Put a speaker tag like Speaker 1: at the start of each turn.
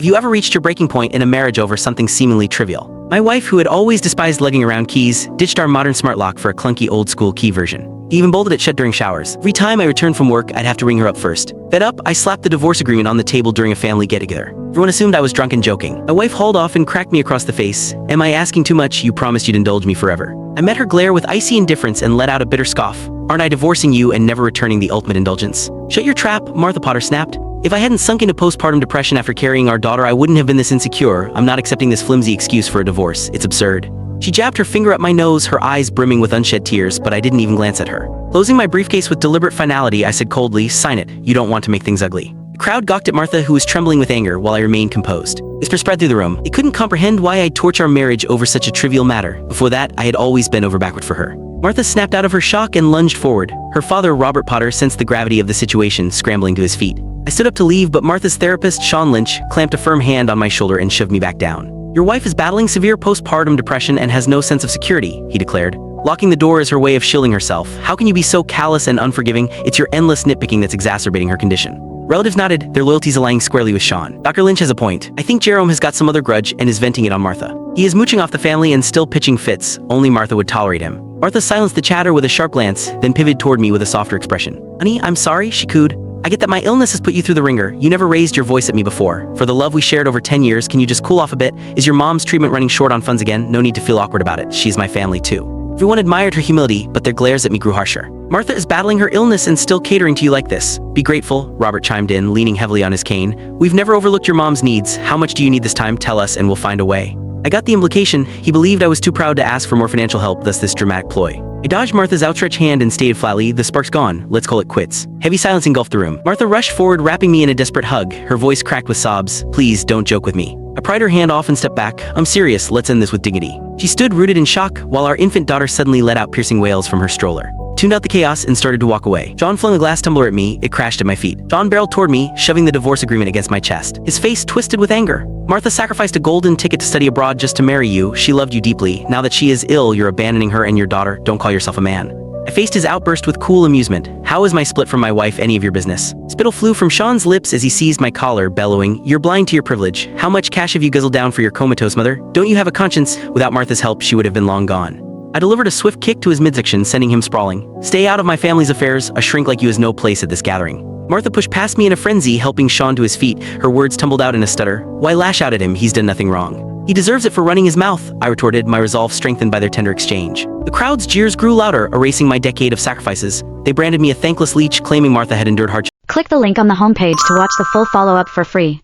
Speaker 1: Have you ever reached your breaking point in a marriage over something seemingly trivial? My wife, who had always despised lugging around keys, ditched our modern smart lock for a clunky old-school key version. He even bolted it shut during showers. Every time I returned from work, I'd have to ring her up first. Fed up, I slapped the divorce agreement on the table during a family get-together. Everyone assumed I was drunk and joking. My wife hauled off and cracked me across the face. "Am I asking too much? You promised you'd indulge me forever." I met her glare with icy indifference and let out a bitter scoff. "Aren't I divorcing you and never returning the ultimate indulgence?" "Shut your trap," Martha Potter snapped. "If I hadn't sunk into postpartum depression after carrying our daughter, I wouldn't have been this insecure. I'm not accepting this flimsy excuse for a divorce. It's absurd." She jabbed her finger at my nose, her eyes brimming with unshed tears, but I didn't even glance at her. Closing my briefcase with deliberate finality, I said coldly, "Sign it. You don't want to make things ugly." The crowd gawked at Martha, who was trembling with anger, while I remained composed. Whisper spread through the room. They couldn't comprehend why I'd torch our marriage over such a trivial matter. Before that, I had always bent over backward for her. Martha snapped out of her shock and lunged forward. Her father, Robert Potter, sensed the gravity of the situation, scrambling to his feet. I stood up to leave, but Martha's therapist, Sean Lynch, clamped a firm hand on my shoulder and shoved me back down. "Your wife is battling severe postpartum depression and has no sense of security," he declared. "Locking the door is her way of shielding herself. How can you be so callous and unforgiving? It's your endless nitpicking that's exacerbating her condition." Relatives nodded, their loyalties aligning squarely with Sean. "Dr. Lynch has a point. I think Jerome has got some other grudge and is venting it on Martha. He is mooching off the family and still pitching fits. Only Martha would tolerate him." Martha silenced the chatter with a sharp glance, then pivoted toward me with a softer expression. "Honey, I'm sorry," she cooed. "I get that my illness has put you through the ringer. You never raised your voice at me before. For the love we shared over 10 years, can you just cool off a bit? Is your mom's treatment running short on funds again? No need to feel awkward about it. She's my family too." Everyone admired her humility, but their glares at me grew harsher. "Martha is battling her illness and still catering to you like this. Be grateful," Robert chimed in, leaning heavily on his cane. "We've never overlooked your mom's needs. How much do you need this time? Tell us and we'll find a way." I got the implication. He believed I was too proud to ask for more financial help, thus this dramatic ploy. I dodged Martha's outstretched hand and stated flatly, "The spark's gone. Let's call it quits." Heavy silence engulfed the room. Martha rushed forward, wrapping me in a desperate hug, her voice cracked with sobs. "Please, don't joke with me." I pried her hand off and stepped back. "I'm serious. Let's end this with dignity." She stood rooted in shock, while our infant daughter suddenly let out piercing wails from her stroller. Tuned out the chaos and started to walk away. John flung a glass tumbler at me. It crashed at my feet. John barreled toward me, shoving the divorce agreement against my chest. His face twisted with anger. "Martha sacrificed a golden ticket to study abroad just to marry you. She loved you deeply. Now that she is ill, you're abandoning her and your daughter. Don't call yourself a man." I faced his outburst with cool amusement. "How is my split from my wife any of your business?" Spittle flew from Sean's lips as he seized my collar, bellowing, "You're blind to your privilege. How much cash have you guzzled down for your comatose mother? Don't you have a conscience? Without Martha's help, she would have been long gone." I delivered a swift kick to his midsection, sending him sprawling. "Stay out of my family's affairs. A shrink like you has no place at this gathering." Martha pushed past me in a frenzy, helping Sean to his feet. Her words tumbled out in a stutter. "Why lash out at him? He's done nothing wrong." "He deserves it for running his mouth," I retorted, my resolve strengthened by their tender exchange. The crowd's jeers grew louder, erasing my decade of sacrifices. They branded me a thankless leech, claiming Martha had endured hardship.
Speaker 2: Click the link on the homepage to watch the full follow-up for free.